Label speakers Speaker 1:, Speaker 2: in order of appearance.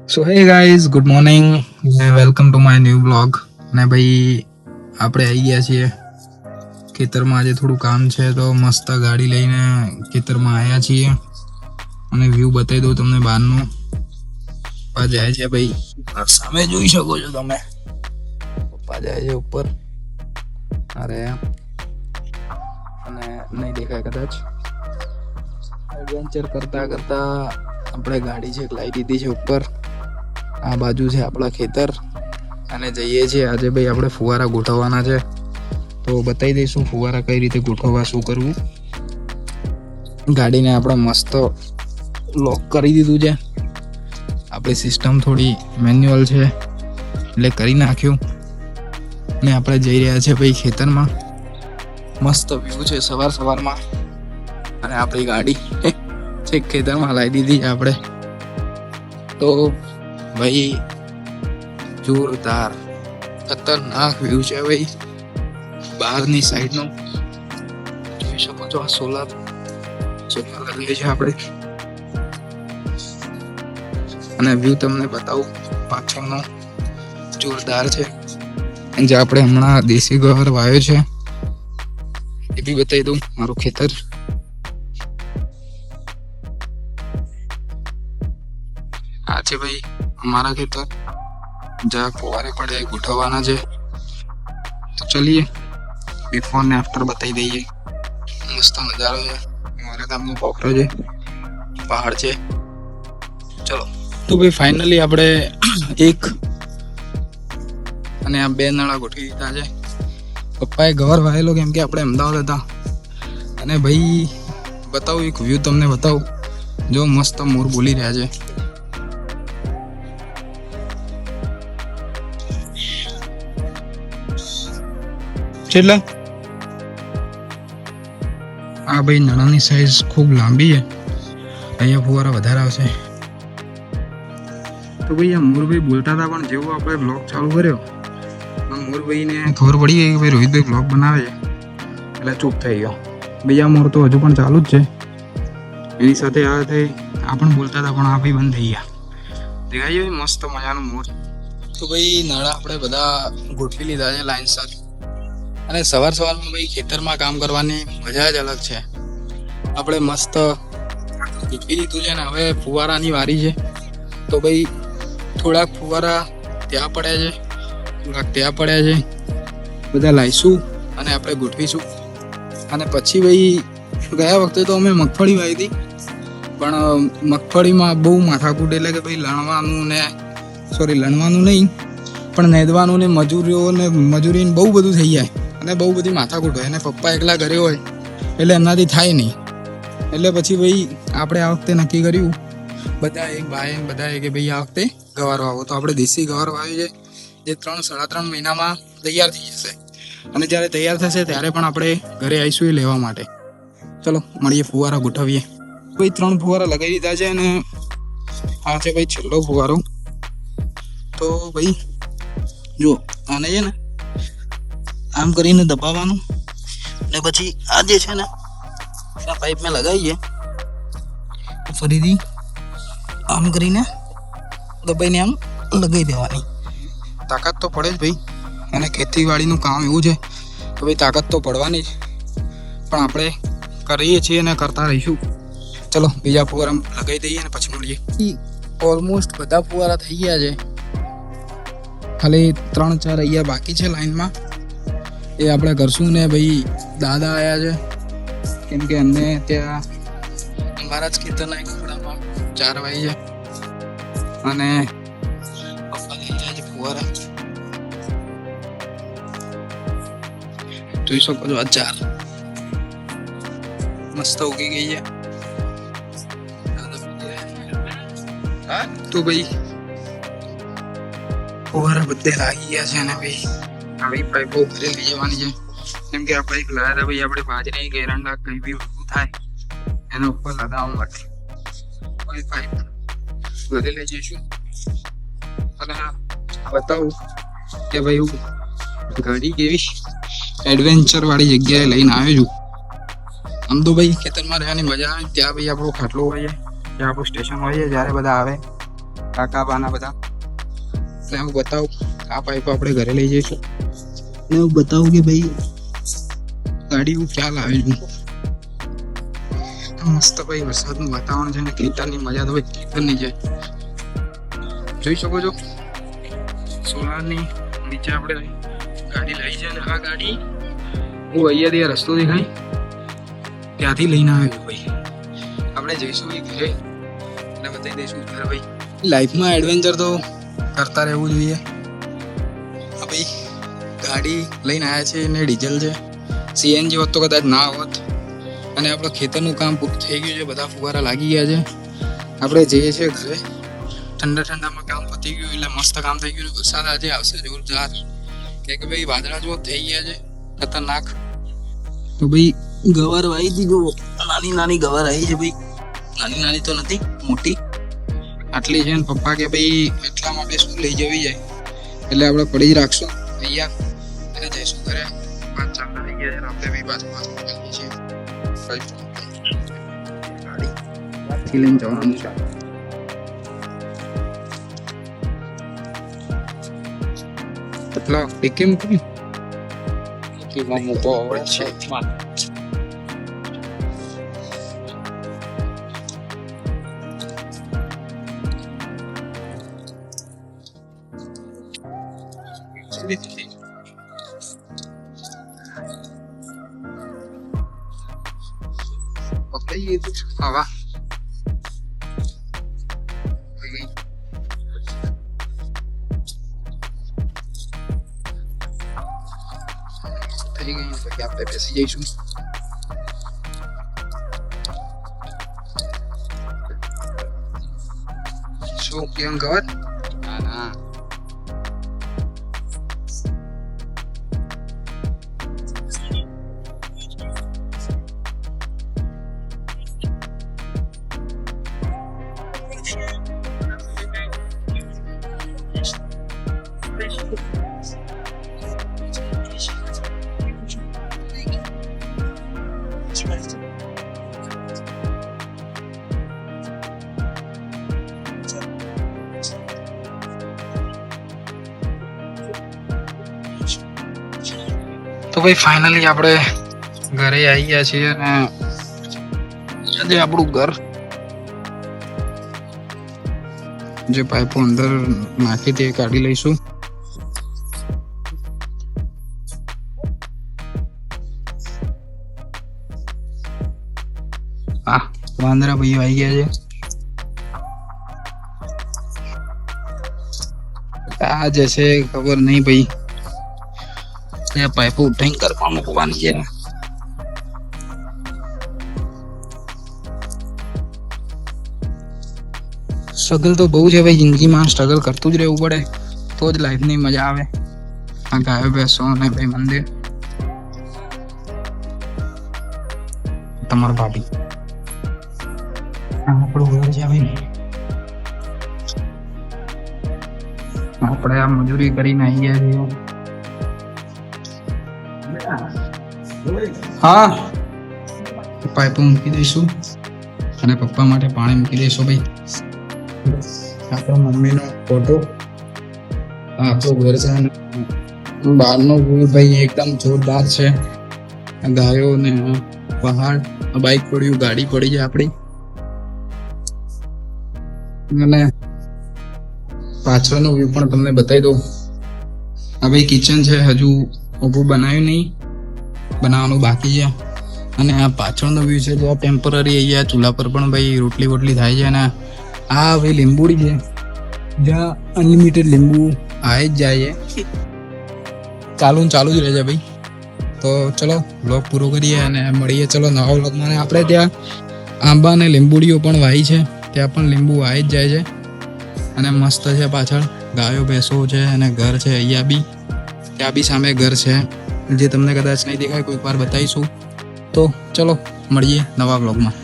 Speaker 1: સો hey guys, good morning ને welcome to my new blog. અને ભાઈ આપણે આવી ગયા છીએ ખેતરમાં. આજે થોડું કામ છે તો મસ્ત ગાડી લઈને ખેતરમાં આવ્યા છીએ અને વ્યૂ બતાવી દઉં તમને બહારનું. પપ્પા જાય છે ભાઈ, સામે જોઈ શકો છો તમે. પપ્પા જાય છે ઉપર. અરે અને નહીં દેખાય કદાચ. એડવેન્ચર કરતા કરતા આપણે ગાડી છે લાવી દીધી છે ઉપર. આ બાજુ છે આપણા ખેતર અને જઈએ છીએ આજે ભાઈ આપણે ફુવારા ગોઠવવાના છે, તો બતાવી દઈશું ફુવારા કઈ રીતે ગોઠવવા, શું કરવું. ગાડીને આપણે મસ્ત લોક કરી દીધું છે. આપણી સિસ્ટમ થોડી મેન્યુઅલ છે એટલે કરી નાખ્યું ને આપણે જઈ રહ્યા છીએ ભાઈ ખેતરમાં. મસ્ત વ્યૂ છે સવાર સવારમાં અને આપણી ગાડી છેક ખેતરમાં લાવી દીધી છે આપણે. તો ભાઈ જોરદાર ખતરનાક વ્યૂ છે ભાઈ બહારની સાઈડનો. જોઈ શકો છો આ સોલાર લગાવી છે આપણે. અને વ્યૂ તમને બતાવું પાછળનો, જોરદાર છે. જે આપણે હમણાં દેશી ગવાર વાવ્યો છે એ બી બતાવી દઉં. મારું ખેતર આ છે ભાઈ અમારા ખેતર. જ્યાં ફુવારે પડે ગોઠવવાના છે. તો ચલીએ બિફોર ને આફ્ટર બતાવી દઈએ. મસ્ત નજારો છે. અમારા ગામનો પોખરો છે, પહાડ છે. ચલો તો ભાઈ ફાઇનલી આપણે એક અને આ બે નળા ગોઠવી દીધા છે. પપ્પાએ ગવાર વાયેલો કેમ કે આપણે અમદાવાદ હતા. અને ભાઈ બતાવું એક વ્યૂ તમને બતાવું. જો મસ્ત મોર બોલી રહ્યા છે. કેટલા આ ભાઈ નળાની સાઈઝ ખૂબ લાંબી છે. અહીંયા ફુવારા વધારે આવશે. તો ભાઈ આ મોરભાઈ બોલતા હતા, પણ જેવું આપણે બ્લોગ ચાલુ કર્યો મોરભાઈને ખબર પડી ગઈ કે ભાઈ રોહિતભાઈ બ્લોગ બનાવે છે એટલે ચૂપ થઈ ગયો. બીજા મોર તો હજુ પણ ચાલુ જ છે. એની સાથે આ થઈ આ પણ બોલતા હતા, પણ આ ભાઈ બંધ થઈ ગયા. દેખાય છે મસ્ત મજાનું મોર. તો ભાઈ નળા આપણે બધા ગોઠવી લીધા છે લાઈનસર. અને સવાર સવારમાં ભાઈ ખેતરમાં કામ કરવાની મજા જ અલગ છે. આપણે મસ્ત ગોઠવી દીધું છે ને હવે ફુવારાની વારી છે. તો ભાઈ થોડાક ફુવારા ત્યાં પડ્યા છે, થોડાક ત્યાં પડ્યા છે. બધા લાવીશું અને આપણે ગોઠવીશું. અને પછી ભાઈ ગયા વખતે તો અમે મગફળી વાવી હતી, પણ મગફળીમાં બહુ માથાકૂટ. એટલે કે ભાઈ લણવાનું નહીં પણ નેદવાનું ને મજૂરીને બહુ બધું થઈ જાય અને બહુ બધી માથાકૂટ હોય. અને પપ્પા એકલા ઘરે હોય એટલે એમનાથી થાય નહીં. એટલે પછી ભાઈ આપણે આ વખતે નક્કી કર્યું બધાએ કે ભાઈ આ વખતે ગવાર વાવો. તો આપણે દેશી ગવાર વાવી છે જે 3-3.5 મહિનામાં તૈયાર થઈ જશે. અને જ્યારે તૈયાર થશે ત્યારે પણ આપણે ઘરે આવીશું એ લેવા માટે. ચલો મળીએ, ફુવારા ગોઠવીએ. ભાઈ 3 ફુવારા લગાવી દીધા છે અને આ છે ભાઈ છેલ્લો ફુવારો. તો ભાઈ જો આને છે ને આમ કરીને દબાવવાનું ને પછી આ જે છે ને આ પાઇપ મેં લગાવીએ ફરીથી આમ કરીને દબાઈને આમ લગાવી દેવાની. તાકાત તો પડે જ ભાઈ. અને ખેતીવાડીનું કામ એવું છે તો ભાઈ તાકાત તો પડવાની જ, પણ આપણે કરીએ છીએ અને કરતા રહીશું. ચલો બીજા ફુવારા લગાવી દઈએ અને પછી મળીએ. ઓલમોસ્ટ બધા ફુવારા થઈ ગયા છે, ખાલી 3-4 અહીંયા બાકી છે લાઈનમાં. એ આપણે કરશું. ને ભાઈ દાદા આવ્યા છે કેમ કે એમને ત્યાં અમારા જ ખેતરના એક ખોડામાં 4 વાઈ છે અને પપ્પા લઈ જાય છે ફુવારા. જોઈ શકો છો આ 4 મસ્ત ઉગી ગઈ છે. તો ભાઈ ફુવારા બધે લાગી ગયા છે. અને ભાઈ આવી પાઇપો ઘરે લઈ જવાની છે કેમ કે આ પાઇપ લાવ્યા હતા ભાઈ આપણે બાજરી એરંડા કંઈ બી વસ્તુ થાય એના ઉપર લગાવવા માટે. પાઇપ ઘરે લઈ જઈશું. અને બતાવું કે ભાઈ ગાડી કેવી એડવેન્ચર વાળી જગ્યાએ લઈને આવ્યો છું. આમ તો ભાઈ ખેતરમાં રહેવાની મજા આવે. ત્યાં ભાઈ આપણો ખાટલો હોય છે, ત્યાં આપણું સ્ટેશન હોય છે. જ્યારે બધા આવે કાકા બાના બધા. અને હું બતાવું આ પાઇપ આપણે ઘરે લઈ જઈશું અને હું બતાવું કે ભાઈ ગાડી હું ક્યાં લાવી છું. મસ્ત ભાઈ વરસાદનું વાતાવરણ છે ને ખેતરની મજા તો ભાઈ ખેતરની છે. જોઈ શકો છો સોલારની નીચે આપણે ગાડી લઈ છે ને આ ગાડી હું અહીંયાથી આ રસ્તો દેખાય ત્યાંથી લઈને આવ્યો ભાઈ. આપણે જઈશું એ ઘરે અને બતાવી દઈશું ઘરે ભાઈ. લાઈફમાં એડવેન્ચર તો કરતા રહેવું જોઈએ. હા ભાઈ ગાડી લઈને આવ્યા છે ને ડીઝલ છે. સીએનજી હોત તો કદાચ ના હોત. અને આપણું ખેતરનું કામ પૂરું થઈ ગયું છે. બધા ફુવારા લાગી ગયા છે. આપણે જઈએ છીએ ઘરે. ઠંડામાં કામ પતી ગયું એટલે મસ્ત કામ થઈ ગયું. વરસાદ આજે આવશે જોરદાર કે ભાઈ વાદળા જો થઈ ગયા છે ખતરનાક. તો ભાઈ ગવાર વાવી હતી જો નાની ગવાર આવી છે ભાઈ. નાની તો નથી મોટી આટલી છે ને પપ્પા કે ભાઈ એટલા માટે શું લઈ જવી જાય એટલે આપણે પડી જ રાખશું અહીંયા અને જઈશું ઘરે. 5 ચાલતા થઈ ગયા છે આપણે બી બાજુ ગાડી લઈને જવાનું છે. એટલા ટીકી મૂકી મૂકો આવડે છે. હવા થઈ ગઈ પછી આપણે બેસી જઈશું. શું કેમ ગવર? ના તો ભાઈ ફાઇનલી આપણે ઘરે આવી ગયા છીએ અને આજે આપણું ઘર જે પાઇપો અંદર નાખી તે કાઢી લઈશું. હા વાંદરા ભાઈઓ આવી ગયા છે. આ જશે ખબર નહીં ભાઈ. પાઇપો ઉઠાઈને કરવા મૂકવાની છે. સ્ટ્રગલ તો બહુ છે ભાઈ. જિંદગીમાં સ્ટ્રગલ કરતું જ રહેવું પડે તો જ લાઈફની મજા આવે. આ ગાયો ભેંસો અને ભાઈ મંદિર તમારા ભાભી આપણું ઘર છે ભાઈ. આપણે આ મજૂરી કરીને આવી ગયા છીએ. હા પાઇપ મૂકી દઈશું અને પપ્પા માટે પાણી મૂકી દઈશું ભાઈ. આપણા મમ્મીનો ફોટો આપણું ઘર છે. બહારનો વ્યૂ ભાઈ એકદમ જોરદાર છે. ગાયો ને પહાડ બાઇક પડ્યું ગાડી પડી છે આપણી. અને પાછળનો વ્યૂ પણ તમને બતાવી દઉં. આ ભાઈ કિચન છે. હજુ ઊભું બનાવ્યું નહીં, બનાવવાનું બાકી છે. અને આ પાછળનો વ્યૂ છે જ્યાં ટેમ્પરરી અહીંયા ચૂલા પર પણ ભાઈ રોટલી વોટલી થાય છે. અને આ ભાઈ લીંબુડી છે જ્યાં અનલિમિટેડ લીંબુ આવી જ જાય છે. ચાલુ જ રહે છે ભાઈ. તો ચલો વ્લોગ પૂરો કરીએ અને મળીએ ચલો નવા વ્લોગમાં. અને આપણે ત્યાં આંબા અને લીંબુડીઓ પણ વાવી છે. ત્યાં પણ લીંબુ આવી જ જાય છે. અને મસ્ત છે. પાછળ ગાયો ભેંસો છે અને ઘર છે. અહીંયા બી ત્યાં બી સામે ઘર છે જે તમને કદાચ નહીં દેખાય, કોઈક વાર બતાવીશું. તો ચલો મળીએ નવા વ્લોગમાં.